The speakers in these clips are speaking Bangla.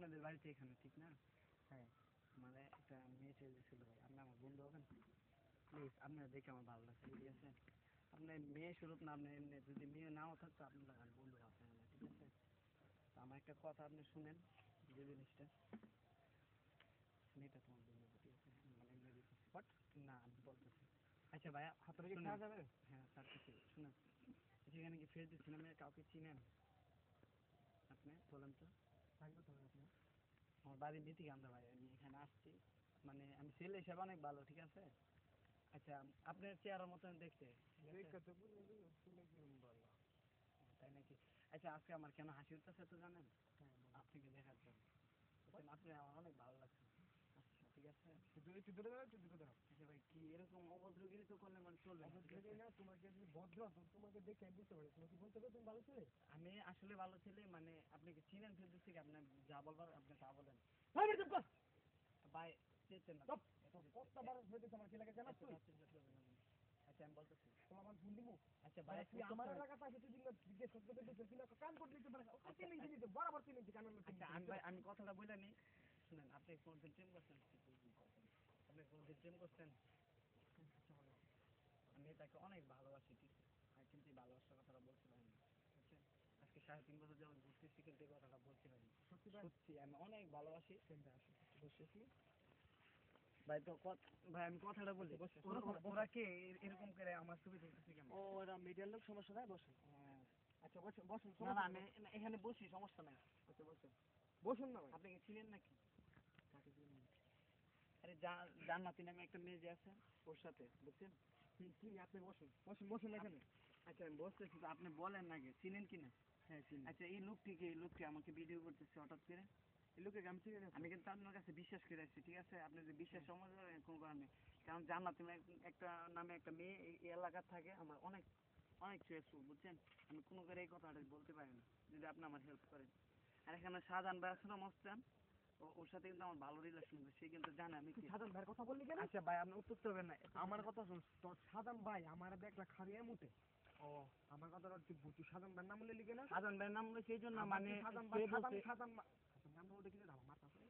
আপনাদের বাড়িতে এখানে ঠিক না? হ্যাঁ, মানে একটা মেয়ে ছিল ভাই, আপনি আমার বন্ধু হবেন প্লিজ? আপনার দেখে আমার ভালো লাগছে, ঠিক আছে? আপনি মেয়ে স্বরূপ না, আপনি এমনি যদি মেয়ে নাও থাকতো আপনার আমার বন্ধু আছেন না, ঠিক আছে? তো আমার একটা কথা আপনি শুনেন, যে জিনিসটা, মেয়েটা তোমার বন্ধু, ঠিক আছে? মানে এমনি দিতেছি বাট না, আমি বলতেছি। আচ্ছা ভাইয়া, হাতটা কি খাওয়া যাবে? হ্যাঁ স্যার, কিছু শুনেন, সেখানে কি ফেরত দিচ্ছেন, আমি কাউকে চিনেন আপনি? বলেন তো। আমার বাড়ি মিতিগান্দা ভাই, আমি এখানে আসছি, মানে আমি ছেলে হিসেবে অনেক ভালো, ঠিক আছে? আচ্ছা, আপনার চেহারার মতন দেখতে, তাই নাকি? আচ্ছা, আজকে আমার কেন হাসি উঠতেছে তো জানেন? আপনাকে দেখার জন্য, আপনি আমার অনেক ভালো লাগছে। আচ্ছা ঠিক আছে, আচ্ছা ভাই, কি এরকম অভদ্রগিরি তো করলে মানে চলবে না, ঠিক আছে? আমি আসলে ভালো ছেলে, মানে আপনি কি চিনেন ফেসবুক থেকে? আপনি যা বলবার আপনি তা বলেন ভাই, চেয়েছেন না? আচ্ছা আমি বলতেছি, আচ্ছা ভাই, আমি কথাটা বলে নি, শুনেন। আপনি কোনদিন প্রেম করছেন? আপনি কোনদিন প্রেম করছেন? আমি তাকে অনেক ভালোবাসি, ঠিক আছে? কিন্তু এই ভালোবাসার কথাটা বলতে পারিনি, বুঝছেন? আজকে 3.5 বছর যেমন ঘুরতেছি, কিন্তু এই কথাটা বলতে পারিনি। সত্যি আমি অনেক ভালোবাসি ভাই। তো ভাই আমি কথাটা বলি, ওরা কে এরকম করে আমার ছবি তুলতেছে কেন? ও ওরা মিডিয়ার লোক, সমস্যা নাই, বসুন। আচ্ছা বসুন, বসুন। না না, আমি এখানে বসি, সমস্যা নাই। আচ্ছা বসুন, বসুন না। আপনি কি ছিলেন নাকি? আরে জান্নাতি নামে একটা মেয়ে যে আছে, ওর সাথে, বুঝছেন? আপনি বসুন, বসুন, বসুন এখানে। আচ্ছা আমি বসতেছি, তো আপনি বলেন নাকি চিনেন কিনা? হ্যাঁ চিনি। আচ্ছা, এই লোকটি আমাকে ভিডিও করতেছে হঠাৎ করে, এই লোককে আমি চিনি না। আমি কিন্তু আপনার কাছে বিশ্বাস করে আসছি, ঠিক আছে? আপনি যে বিশ্বাস সমাজ কোনো কারণে, কারণ জান্নাতি একটা নামে একটা মেয়ে এই এলাকার থাকে, আমার অনেক অনেক চয়েসফুল, বুঝছেন? আমি কোনো করে এই কথাটা বলতে পারি না, যদি আপনি আমার হেল্প করেন। আর এখানে শাহজাহান ভাই আসলে মস্তান, ওর সাথে কিন্তু আমার ভালো রিলেশন আছে, সে কিন্তু জানে আমি কি। সাধারণ ভাইয়ের কথা বললি কেন? আচ্ছা ভাই, আপনি উত্তর তো হবে না, আমার কথা শুন। তোর সাধারণ ভাই আমার দেখলা খারিয়ে মুটে। ও আমার কথা তুই বুঝি, সাধারণ ভাইয়ের নাম লিখে না? সাধারণ ভাইয়ের নাম বলে সেই জন্য, মানে সাধারণ ভাই, সাধারণ নাম ওটা কি দাও মাথা শুনে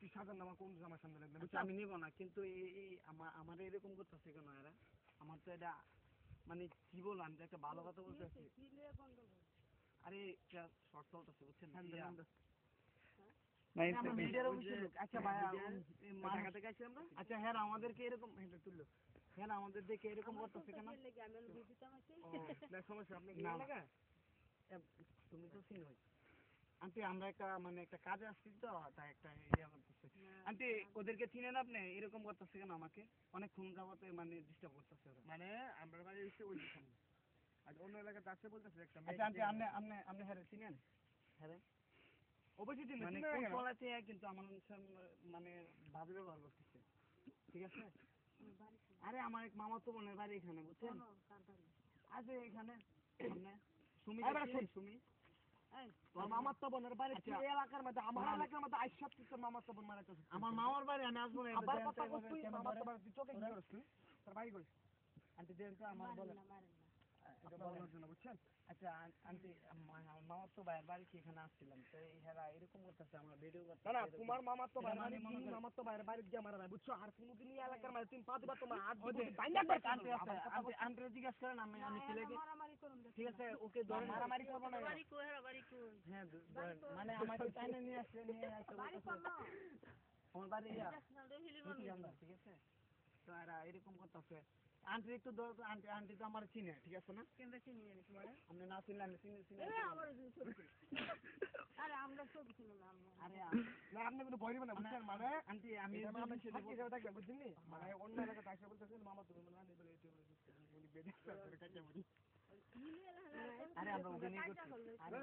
তুই সাধারণ নাম কোন আমার সামনে লাগবে? আমি নিব না, কিন্তু এই আমার এরকম করতেছে কেন এরা? আমার তো এটা মানে কি বলবো, আমি তো একটা ভালো কথা বলতেছি। আরে এটা শর্ট চলতেছে, বুঝছেন? আচ্ছা ভাই, আচ্ছা হ্যাঁ আমাদেরকে এরকম তুললো, হ্যাঁ আমাদের দেখে এরকম করতেছে কেন? সমস্যা, আপনি তুমি তো চিনো আন্টি, আমরা একটা মানে একটা কাজে আসছি তো, তাই একটা ইয়ে করতেছে। আন্টি ওদেরকে চিনেন আপনি? এরকম করতেছে কেন আমাকে? অনেকক্ষণ যাবতে মানে ডিস্টার্ব করতেছে ওরা। মানে আমরা বাড়ি এসে ওই দিকে আর অন্য এলাকাতে আসছে বলতেছে একটা। আচ্ছা আন্টি, আপনি হ্যাঁ চিনেন? হ্যাঁ অবশ্যই চিনি, মানে পড়াতে, কিন্তু আমার মানে ভাবে ব্যবহার করতেছে, ঠিক আছে? আরে আমার এক মামা তো বোনের বাড়ি এখানে, বুঝছেন? আজ এখানে সুমি, সুমি মামার তো বোনের বাড়ি এলাকার মধ্যে, আমার এলাকার মধ্যে আইসব তোর মামার তো বোন মারা গেছে। আমার মামার বাড়ি, আমি আসবো না। আবার কথা কইছিস মামার তো বাড়ি, তুই চোখে কি করছিস তুই? তোর বাড়ি কইছিস আন্টি দেন তো আমার বলে এটা বলার জন্য, বুঝছেন? আচ্ছা আন্টি, আমার মামার তো ভাইয়ের বাড়ি কি এখানে আসছিলাম, তো এরা এরকম করতেছে, আমার ভিডিও করতেছে। না তোমার মামার তো ভাইয়ের বাড়ি, মামার তো ভাইয়ের বাড়ি গিয়ে মারা যায়, বুঝছো? আর কোনদিন এই এলাকার মধ্যে তুমি পা দিবা, তোমার হাত দিয়ে বাইনা করতে। আন্টি আছে, আন্টি জিজ্ঞাসা করেন, আমি ছেলেকে, ঠিক আছে ওকে ধরে মারামারি করব না। বাড়ি কই? বাড়ি কই? হ্যাঁ মানে আমাকে চাইনা নিয়ে আসছে, বাড়ি কোন? আমার বাড়ি ঠিক আছে? তো এরা এরকম করতেছে। আন্টি একটু ধরো তো, আন্টি তো আমার চিনে, ঠিক আছে না? কেন চিনি তোমার? আপনি না চিনলে আমি চিনি। আরে আমরা ছবি ছিল না, আরে না আপনি কোনো ভয় নেবেন না, বুঝছেন? মানে আন্টি আমি আপনার সাথে কথা বলতে বুঝছেন নি, মানে অন্য এলাকাতে আসে বলতেছেন মামা তুমি মনে হয় বলে এটা বলে বেদে করে কাটা বলি। আরে আমরা ওখানেই করছি। আরে